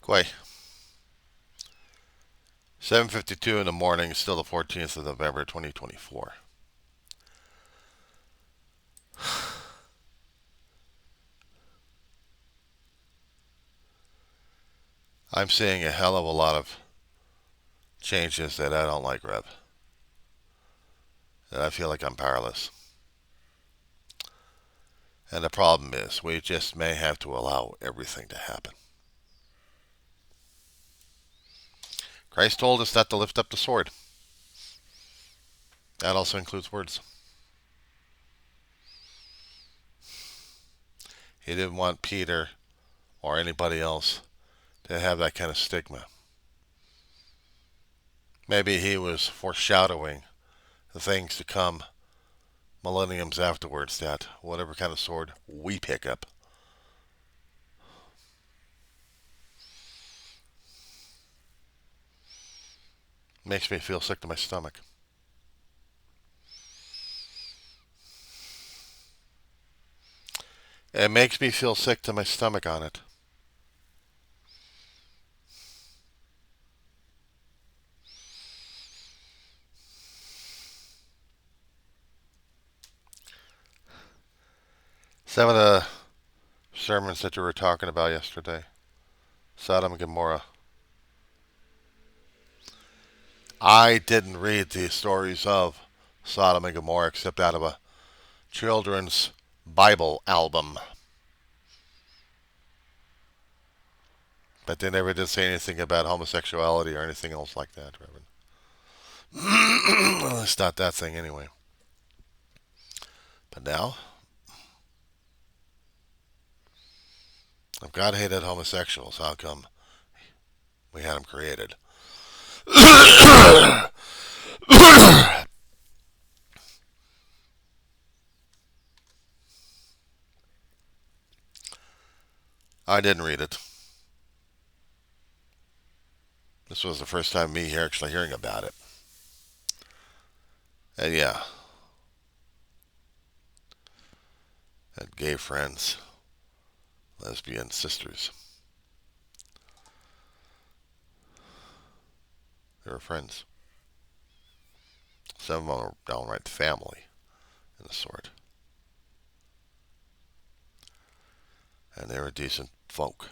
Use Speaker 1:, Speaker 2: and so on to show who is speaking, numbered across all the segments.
Speaker 1: Quay. 7:52 in the morning, still the 14th of November, 2024. I'm seeing a hell of a lot of changes that I don't like, Rev. And I feel like I'm powerless. And the problem is, we just may have to allow everything to happen. Christ told us not to lift up the sword. That also includes words. He didn't want Peter or anybody else to have that kind of stigma. Maybe he was foreshadowing the things to come millenniums afterwards, that whatever kind of sword we pick up, makes me feel sick to my stomach. It makes me feel sick to my stomach on it. Some of the sermons that you were talking about yesterday, Sodom and Gomorrah. I didn't read the stories of Sodom and Gomorrah except out of a children's Bible album. But they never did say anything about homosexuality or anything else like that, Reverend. Well, it's not that thing anyway. But now, if God hated homosexuals, how come we had them created? I didn't read it. This was the first time me here actually hearing about it. And yeah, had gay friends, lesbian sisters. They were friends. Some of them were downright family in the sort. And they were decent folk.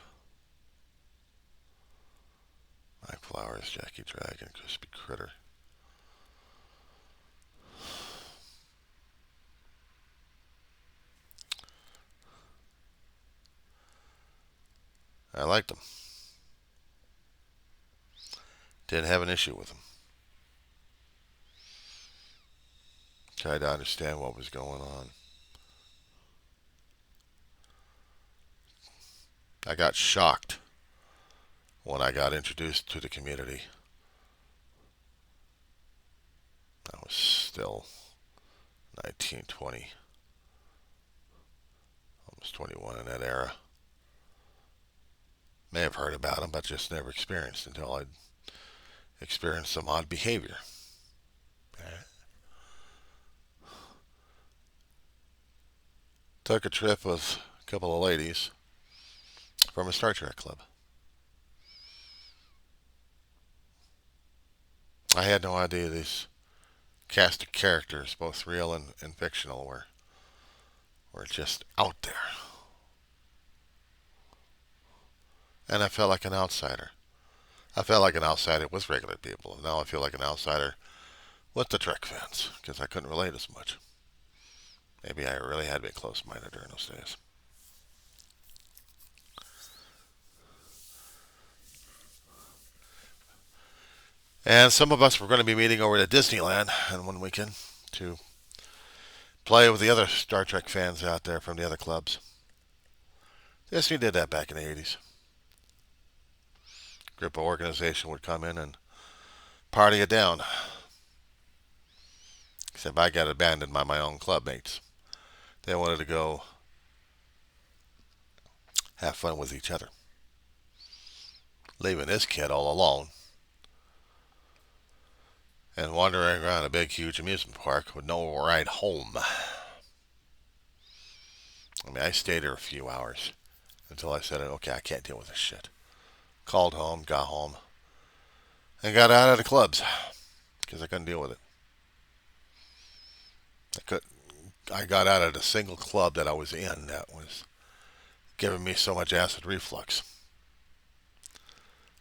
Speaker 1: Mike Flowers, Jackie Dragon, Crispy Critter. I liked them. Didn't have an issue with them. Tried to understand what was going on. I got shocked when I got introduced to the community. I was still 19, 20, almost 21 in that era. May have heard about them, but just never experienced until I'd experienced some odd behavior. Took a trip with a couple of ladies from a Star Trek club. I had no idea these cast of characters, both real and fictional, were just out there. And I felt like an outsider. I felt like an outsider with regular people. Now I feel like an outsider with the Trek fans because I couldn't relate as much. Maybe I really had been close-minded during those days. And some of us were going to be meeting over at Disneyland on one weekend to play with the other Star Trek fans out there from the other clubs. Disney did that back in the 80s. A group of organization would come in and party it down. Except I got abandoned by my own club mates. They wanted to go have fun with each other. Leaving this kid all alone and wandering around a big, huge amusement park with no ride home. I mean, I stayed there a few hours until I said, okay, I can't deal with this shit. Called home, got home, and got out of the clubs because I couldn't deal with it. I could. I got out of the single club that I was in that was giving me so much acid reflux.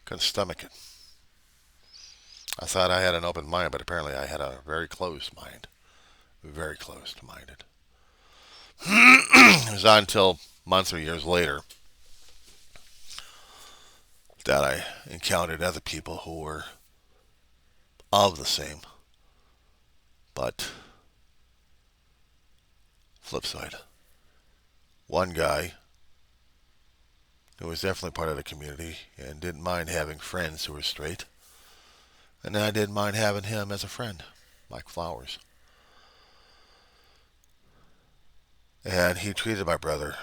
Speaker 1: Couldn't stomach it. I thought I had an open mind, but apparently I had a very closed mind. Very closed minded. It was not until months or years later that I encountered other people who were of the same, but flip side. One guy who was definitely part of the community and didn't mind having friends who were straight, and I didn't mind having him as a friend, like flowers. And he treated my brother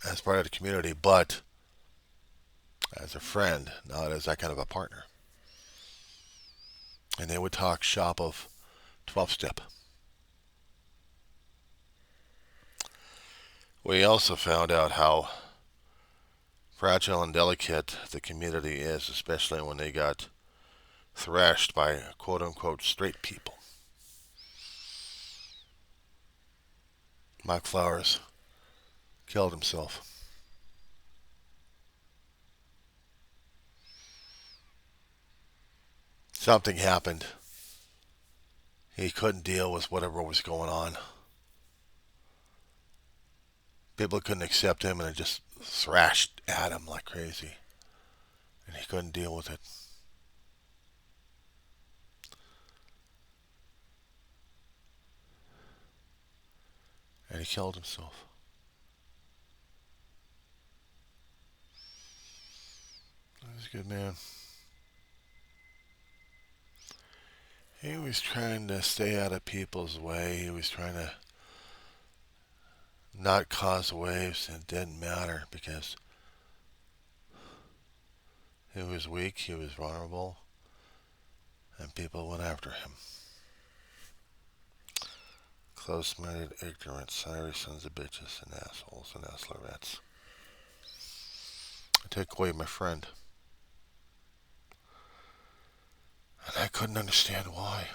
Speaker 1: as part of the community, but as a friend, not as that kind of a partner. And they would talk shop of 12 step. We also found out how fragile and delicate the community is, especially when they got thrashed by quote unquote straight people. Mike Flowers killed himself. Something happened. He couldn't deal with whatever was going on. People couldn't accept him and it just thrashed at him like crazy. And he couldn't deal with it. And he killed himself. He was a good man. He was trying to stay out of people's way. He was trying to not cause waves, and it didn't matter because he was weak, he was vulnerable, and people went after him. Close-minded, ignorant, sorry sons of bitches and assholes and assholerettes. I took away my friend. And I couldn't understand why.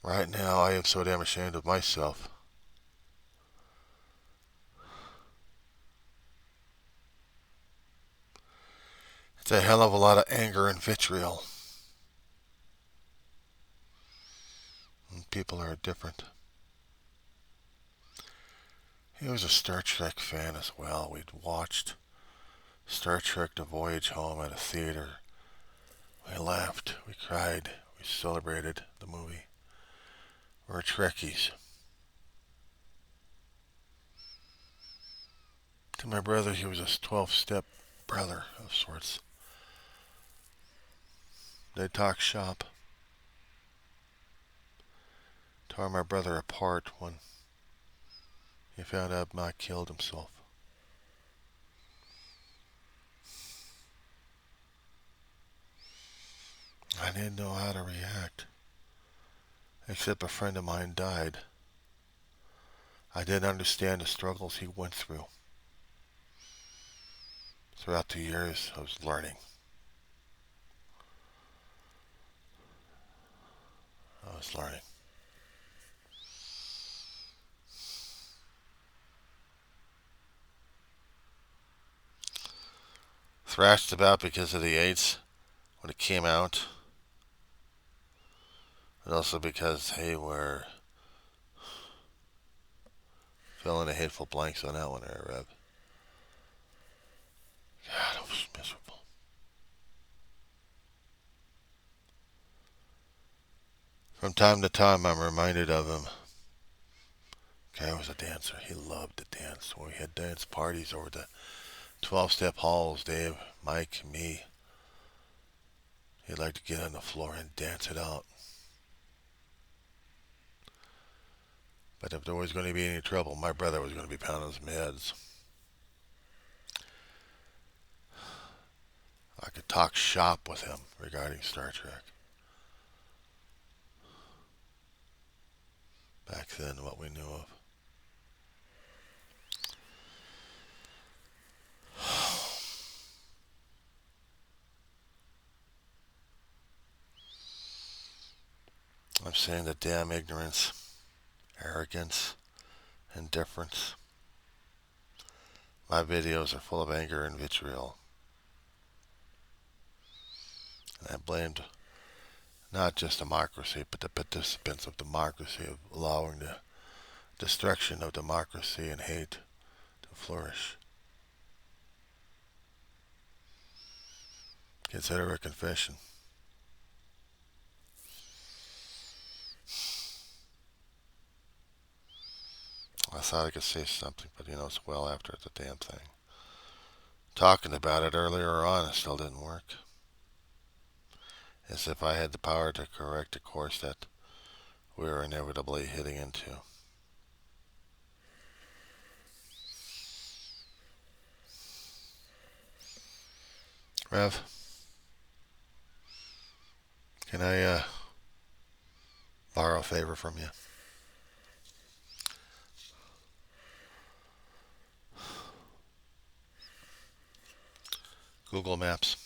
Speaker 1: Right now, I am so damn ashamed of myself. It's a hell of a lot of anger and vitriol. And people are different. He was a Star Trek fan as well. We'd watched Star Trek The Voyage Home at a theater. We laughed, we cried, we celebrated the movie. We're Trekkies. To my brother, he was a 12-step brother of sorts. They talked shop. Tore my brother apart when he found out Mike killed himself. I didn't know how to react, except a friend of mine died. I didn't understand the struggles he went through. Throughout the years, I was learning. I was learning. Thrashed about because of the AIDS when it came out. And also because they were filling the hateful blanks on that one there, Rev. God, it was miserable. From time to time, I'm reminded of him. Guy was a dancer. He loved to dance. When we had dance parties over the 12-step halls, Dave, Mike, me, he'd like to get on the floor and dance it out. But if there was going to be any trouble, my brother was going to be pounding some heads. I could talk shop with him regarding Star Trek. Back then, what we knew of. Kept saying the damn ignorance, arrogance, indifference. My videos are full of anger and vitriol. And I blamed not just democracy, but the participants of democracy of allowing the destruction of democracy and hate to flourish. Consider a confession. I thought I could say something, but it's well after the damn thing. Talking about it earlier on, it still didn't work. As if I had the power to correct a course that we were inevitably heading into. Rev, can I borrow a favor from you? Google Maps.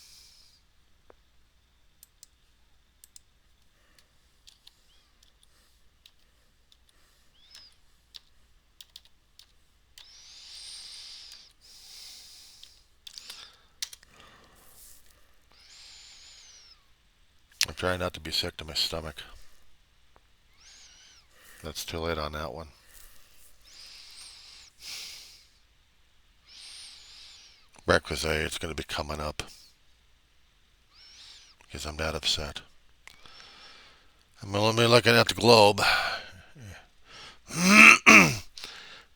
Speaker 1: I'm trying not to be sick to my stomach. That's too late on that one. Breakfast it's going to be coming up because I'm that upset. I'm only looking at the globe.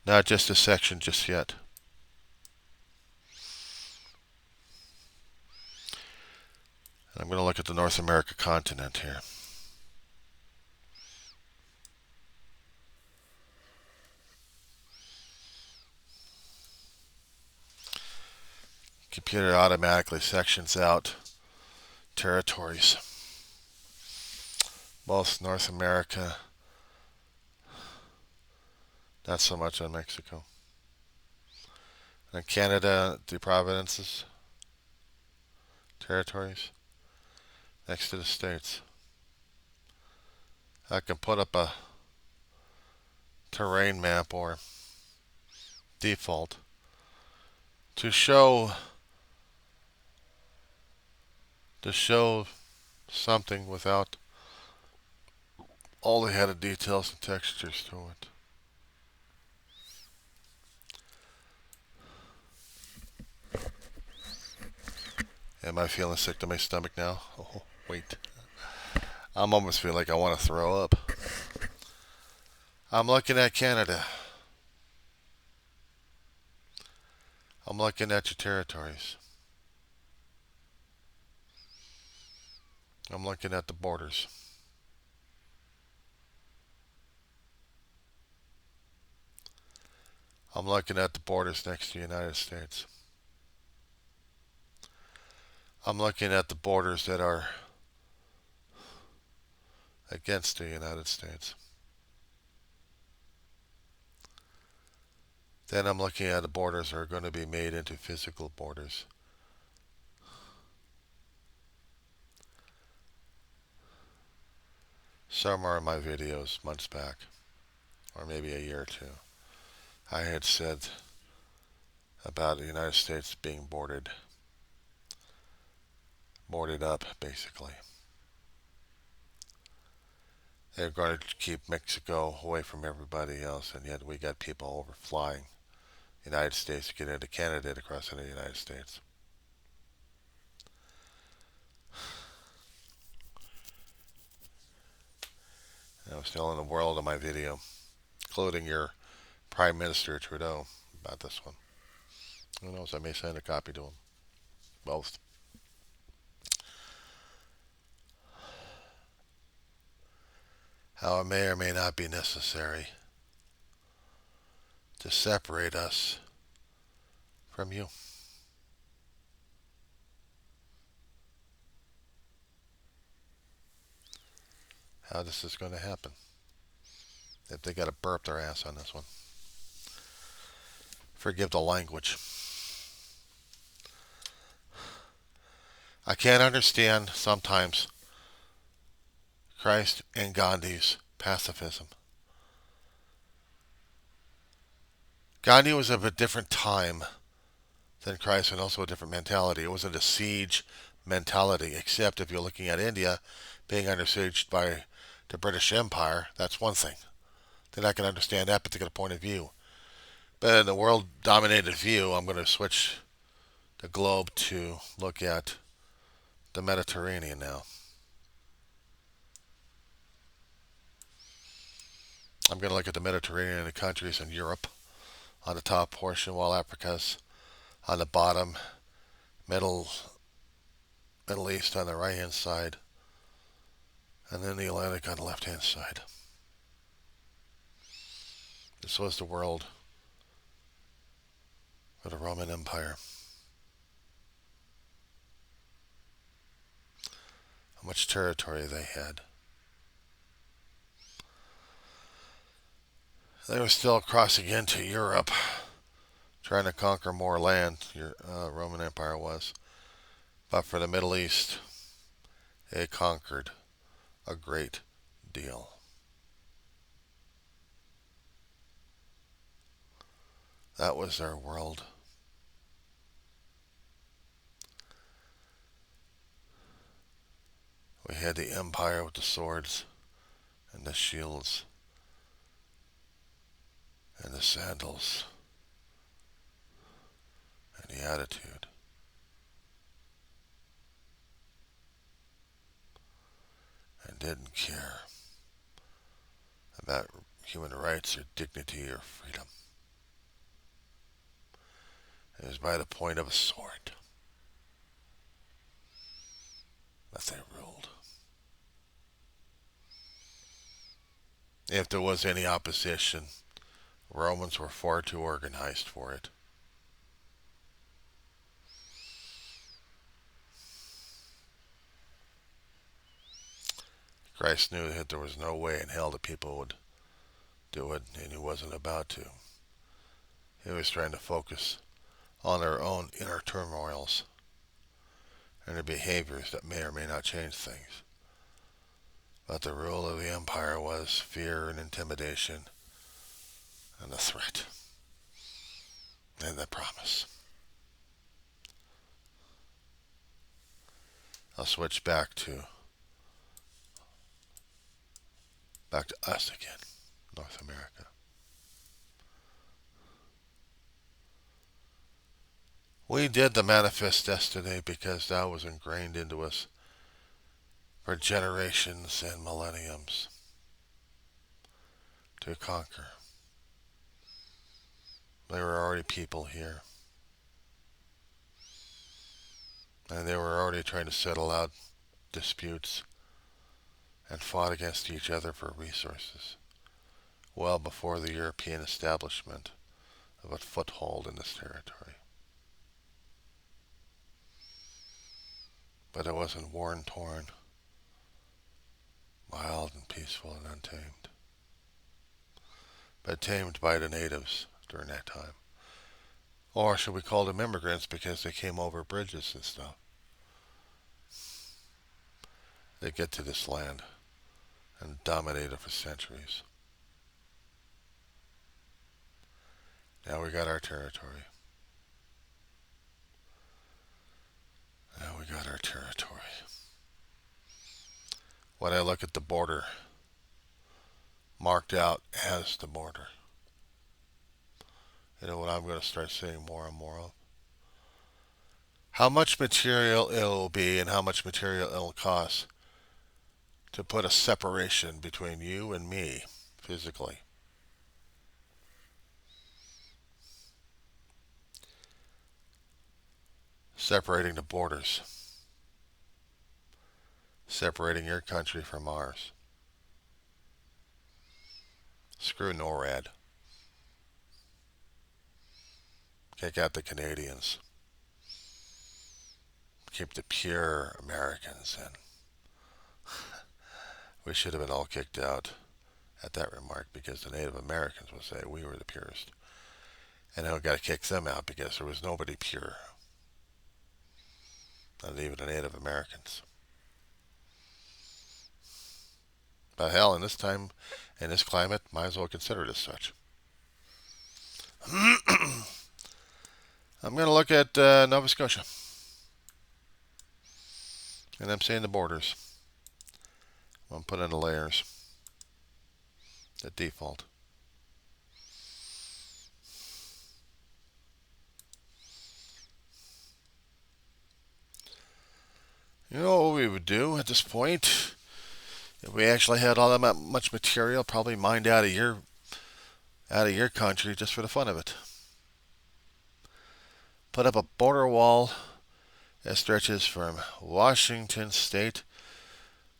Speaker 1: Not just a section just yet. I'm going to look at the North America continent here. Computer automatically sections out territories. Both North America, not so much on Mexico. And Canada, the provinces, territories, next to the states. I can put up a terrain map or default to show something without all the added details and textures to it. Am I feeling sick to my stomach now? Oh, wait. I'm almost feeling like I want to throw up. I'm looking at Canada. I'm looking at your territories. I'm looking at the borders. I'm looking at the borders next to the United States. I'm looking at the borders that are against the United States. Then I'm looking at the borders that are going to be made into physical borders. Somewhere in my videos months back, or maybe a year or two, I had said about the United States being boarded up, basically. They're going to keep Mexico away from everybody else, and yet we got people overflying the United States to get into Canada to cross into the United States. I was telling the world in my video, including your Prime Minister Trudeau, about this one. Who knows, I may send a copy to him. Both. How it may or may not be necessary to separate us from you. How this is going to happen. If they got to burp their ass on this one. Forgive the language. I can't understand sometimes Christ and Gandhi's pacifism. Gandhi was of a different time than Christ and also a different mentality. It wasn't a siege mentality, except if you're looking at India being under siege by the British Empire, that's one thing. Then I can understand that particular point of view. But in the world dominated view, I'm going to switch the globe to look at the Mediterranean now. I'm going to look at the Mediterranean and the countries in Europe on the top portion, while Africa's on the bottom, Middle East on the right hand side, and then the Atlantic on the left hand side. This was the world of the Roman Empire. How much territory they had. They were still crossing into Europe, trying to conquer more land. Roman Empire was. But for the Middle East, they conquered a great deal. That was their world. We had the empire with the swords and the shields and the sandals and the attitude. And didn't care about human rights or dignity or freedom. It was by the point of a sword that they ruled. If there was any opposition, Romans were far too organized for it. Christ knew that there was no way in hell that people would do it, and he wasn't about to. He was trying to focus on their own inner turmoils and their behaviors that may or may not change things. But the rule of the empire was fear and intimidation and the threat and the promise. I'll switch back to us again, North America. We did the manifest destiny because that was ingrained into us for generations and millenniums to conquer. There were already people here, and they were already trying to settle out disputes and fought against each other for resources well before the European establishment of a foothold in this territory. But it wasn't war-torn, wild and peaceful and untamed, but tamed by the natives during that time. Or should we call them immigrants because they came over bridges and stuff? They get to this land and dominate it for centuries. Now we got our territory. When I look at the border, marked out as the border, you know what I'm going to start seeing more and more of? How much material it will be and how much material it will cost to put a separation between you and me physically. Separating the borders. Separating your country from ours. Screw NORAD. Kick out the Canadians. Keep the pure Americans in. We should have been all kicked out at that remark because the Native Americans would say we were the purest. And now we've got to kick them out because there was nobody pure. Not even the Native Americans. But hell, in this time, in this climate, might as well consider it as such. I'm going to look at Nova Scotia. And I'm saying the borders. I'm put in the layers. The default. You know what we would do at this point? If we actually had all that much material, probably mined out of your country just for the fun of it. Put up a border wall that stretches from Washington State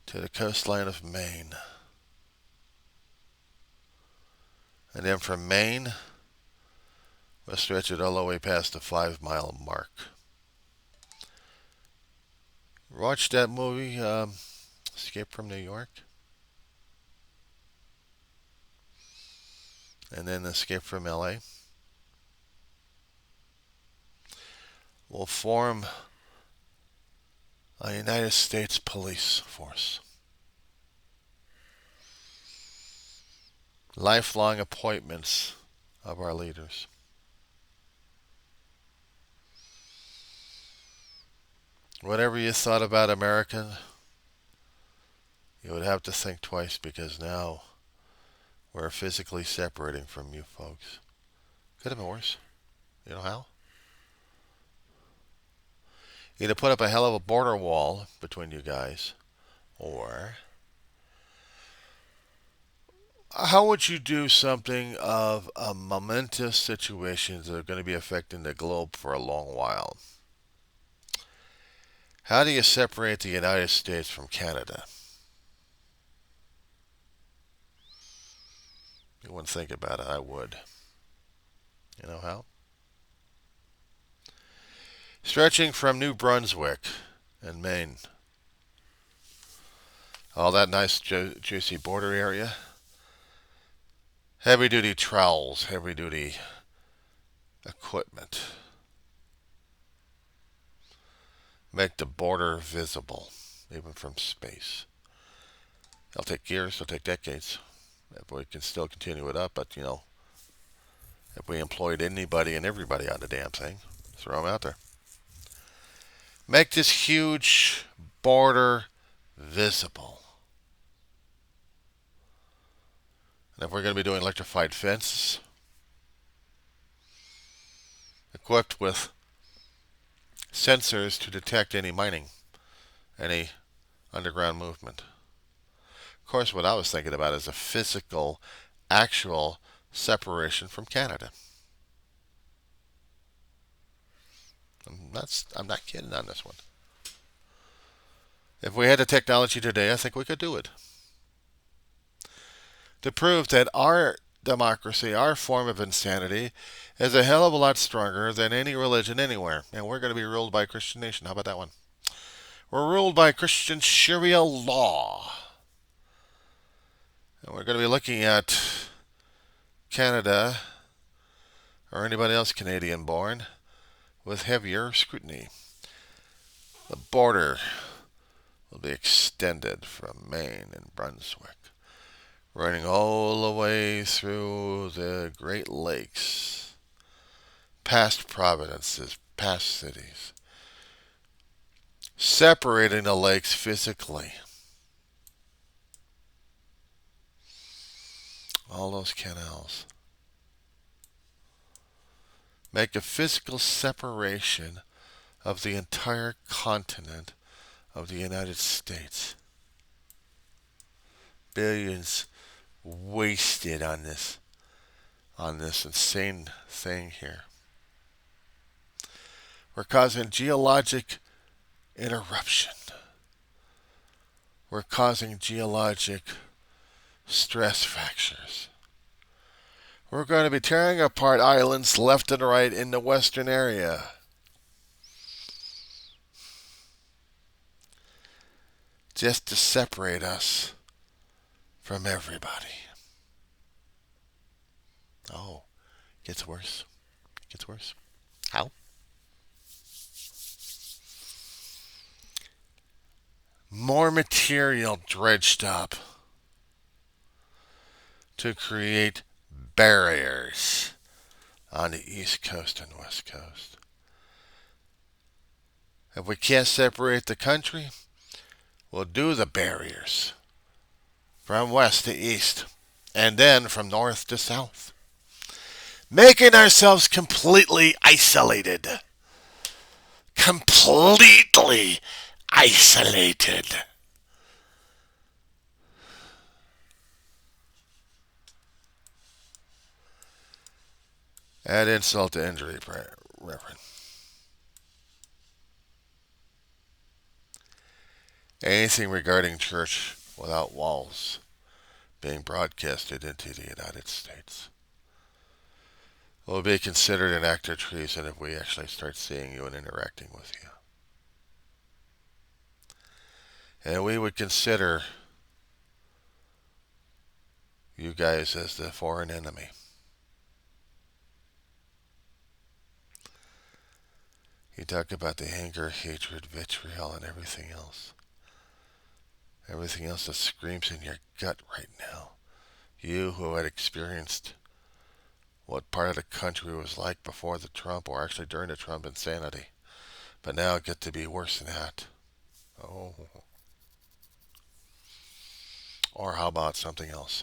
Speaker 1: to the coastline of Maine. And then from Maine, we'll stretch it all the way past the 5-mile mark. Watch that movie, Escape from New York. And then Escape from LA. We'll form a United States police force. Lifelong appointments of our leaders. Whatever you thought about American, you would have to think twice, because now we're physically separating from you folks. Could have been worse. You know how? Either put up a hell of a border wall between you guys, or how would you do something of a momentous situation that are going to be affecting the globe for a long while? How do you separate the United States from Canada? You wouldn't think about it. I would. You know how? Stretching from New Brunswick and Maine. All that nice juicy border area. Heavy-duty trowels, heavy-duty equipment. Make the border visible, even from space. It'll take years, it'll take decades. If we can still continue it up, but if we employed anybody and everybody on the damn thing, throw them out there. Make this huge border visible. And if we're going to be doing electrified fences, equipped with sensors to detect any mining, any underground movement. Of course, what I was thinking about is a physical, actual separation from Canada. I'm not kidding on this one. If we had the technology today, I think we could do it. To prove that our democracy, our form of insanity, is a hell of a lot stronger than any religion anywhere. And we're going to be ruled by a Christian nation. How about that one? We're ruled by Christian Sharia law. And we're going to be looking at Canada, or anybody else Canadian born, with heavier scrutiny. The border will be extended from Maine and Brunswick, running all the way through the Great Lakes, past provinces, past cities, separating the lakes physically. All those canals. Make a physical separation of the entire continent of the United States. Billions wasted on this insane thing here. We're causing geologic interruption. We're causing geologic stress fractures. We're going to be tearing apart islands left and right in the western area. Just to separate us from everybody. Oh, gets worse. Gets worse. How? More material dredged up to create barriers on the East Coast and West Coast. If we can't separate the country, we'll do the barriers from west to east and then from north to south, making ourselves completely isolated. Completely isolated. Add insult to injury, Reverend. Anything regarding church without walls being broadcasted into the United States will be considered an act of treason if we actually start seeing you and interacting with you. And we would consider you guys as the foreign enemy. You talk about the anger, hatred, vitriol, and everything else. Everything else that screams in your gut right now. You who had experienced what part of the country was like before the Trump, or actually during the Trump insanity, but now get to be worse than that. Oh. Or how about something else?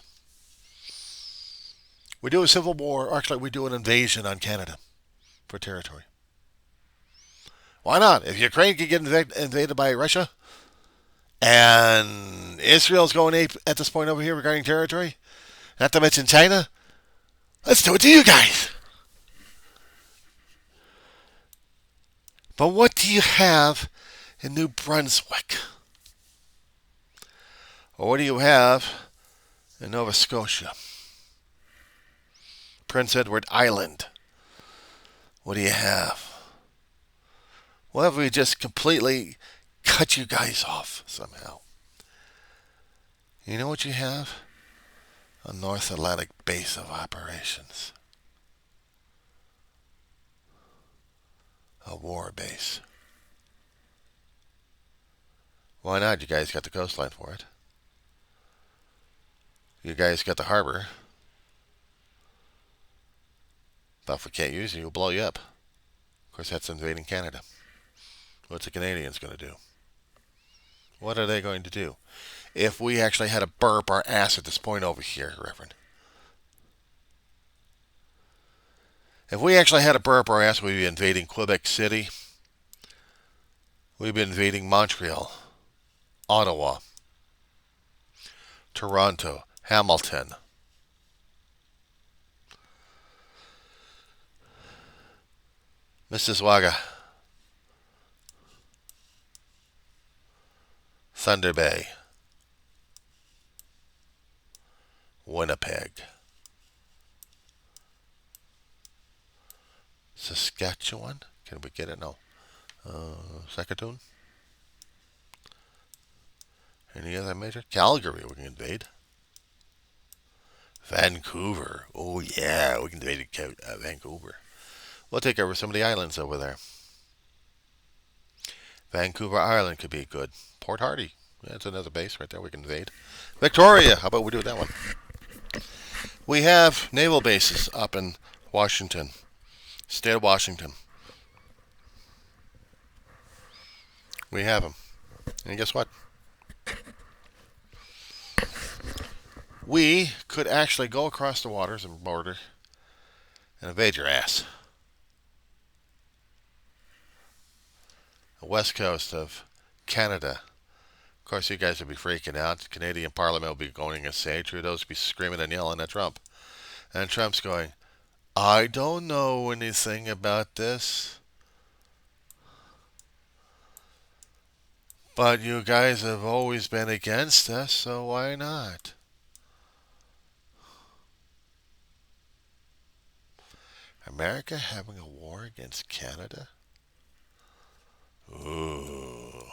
Speaker 1: We do a civil war, or actually we do an invasion on Canada for territory. Why not? If Ukraine can get invaded by Russia, and Israel's going ape at this point over here regarding territory, not to mention China, let's do it to you guys. But what do you have in New Brunswick? Or what do you have in Nova Scotia? Prince Edward Island. What do you have? What if we just completely cut you guys off somehow? You know what you have? A North Atlantic base of operations. A war base. Why not? You guys got the coastline for it. You guys got the harbor. But if we can't use it, we'll blow you up. Of course, that's invading Canada. What's the Canadians going to do? What are they going to do? If we actually had to burp our ass at this point over here, Reverend. If we actually had to burp our ass, we'd be invading Quebec City. We'd be invading Montreal, Ottawa, Toronto, Hamilton. Mississauga, Thunder Bay, Winnipeg, Saskatchewan. Can we get it? No. Saskatoon. Any other major? Calgary, we can invade. Vancouver. Oh, yeah, we can invade Vancouver. We'll take over some of the islands over there. Vancouver Island could be good. Port Hardy. That's another base right there we can invade. Victoria. How about we do that one? We have naval bases up in Washington. State of Washington. We have them. And guess what? We could actually go across the waters and border and invade your ass. The west coast of Canada. Of course, you guys would be freaking out. The Canadian Parliament will be going insane. Trudeau's will be screaming and yelling at Trump. And Trump's going, I don't know anything about this. But you guys have always been against us, so why not? America having a war against Canada? Ooh.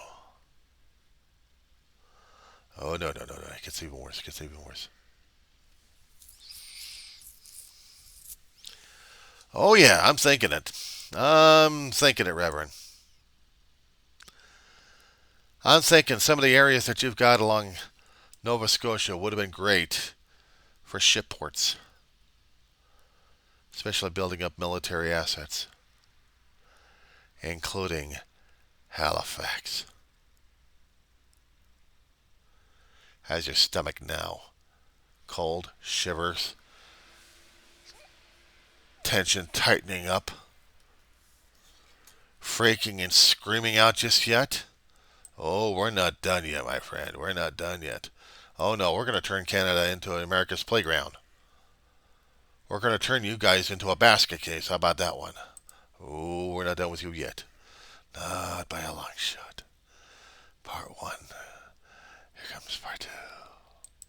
Speaker 1: Oh, no. It gets even worse. Oh, yeah, I'm thinking it. Reverend. I'm thinking some of the areas that you've got along Nova Scotia would have been great for ship ports, especially building up military assets, including Halifax. How's your stomach now? Cold, shivers, tension tightening up, freaking and screaming out just yet? Oh, we're not done yet, my friend. We're not done yet. Oh no, we're going to turn Canada into America's playground. We're going to turn you guys into a basket case. How about that one? Oh, we're not done with you yet. Not by a long shot. Part one. Here comes part two.